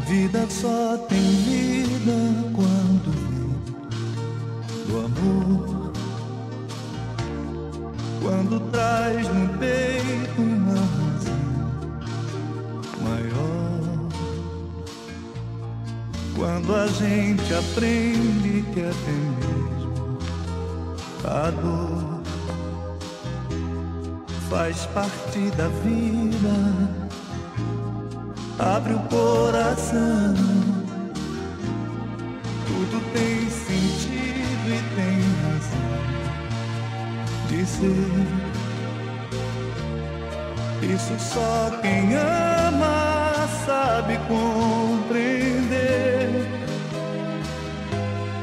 Vida só tem vida quando vem do amor, quando traz no peito uma razão maior, quando a gente aprende que até mesmo a dor faz parte da vida. Abre o coração, tudo tem sentido e tem razão de ser. Isso só quem ama sabe compreender.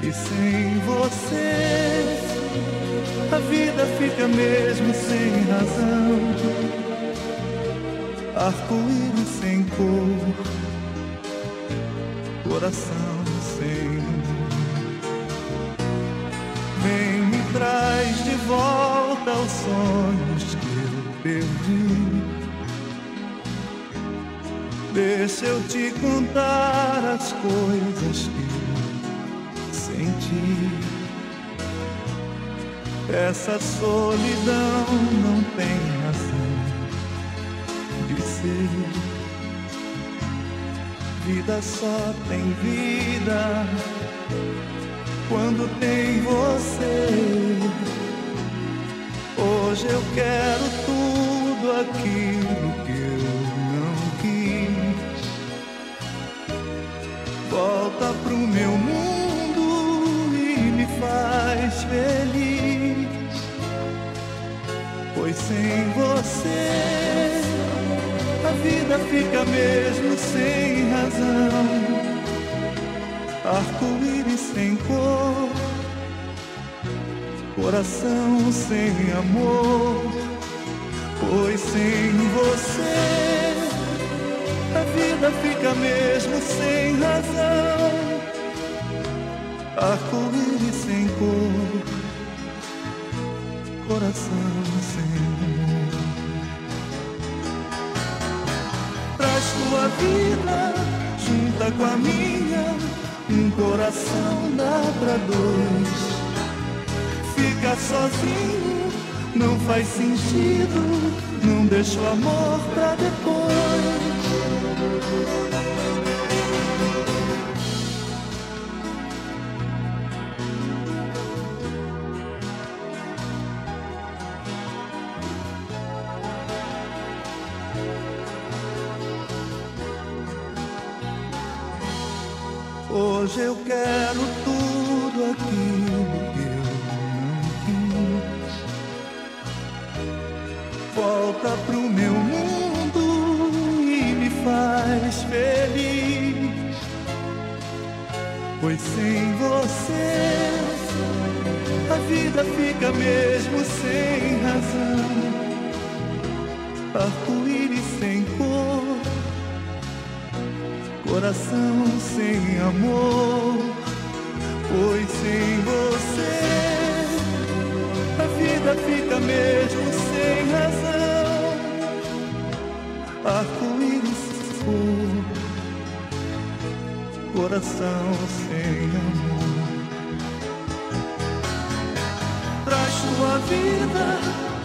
E sem você a vida fica mesmo sem razão. Arco-íris sem cor, coração sem amor. Vem, me traz de volta os sonhos que eu perdi. Deixa eu te contar as coisas que eu senti. Essa solidão não tem razão de ser. Vida só tem vida quando tem você. Hoje eu quero tudo aquilo que eu não quis. Volta pro meu mundo e me faz feliz, pois sem você a vida fica mesmo sem razão. Arco-íris sem cor, coração sem amor, pois sem você a vida fica mesmo sem razão. Arco-íris sem cor, coração sem amor. Traz tua vida, junta com a minha, um coração dá pra dois. Ficar sozinho não faz sentido, não deixa o amor pra depois. Hoje eu quero tudo aquilo que eu não quis. Volta pro meu mundo e me faz feliz, pois sem você a vida fica mesmo sem razão. Arco-íris sem cor, coração sem amor, pois sem você a vida fica mesmo sem razão. Arco-íris cor, coração sem amor. Traz tua vida,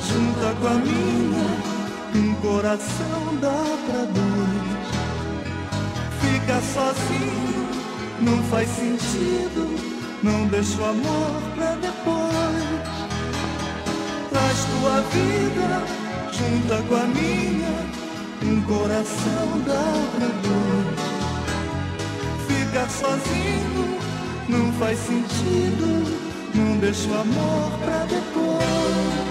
junta com a minha, um coração dá pra dois. Ficar sozinho não faz sentido, não deixa o amor pra depois. Traz tua vida, junta com a minha, um coração dá pra dois. Ficar sozinho não faz sentido, não deixa o amor pra depois.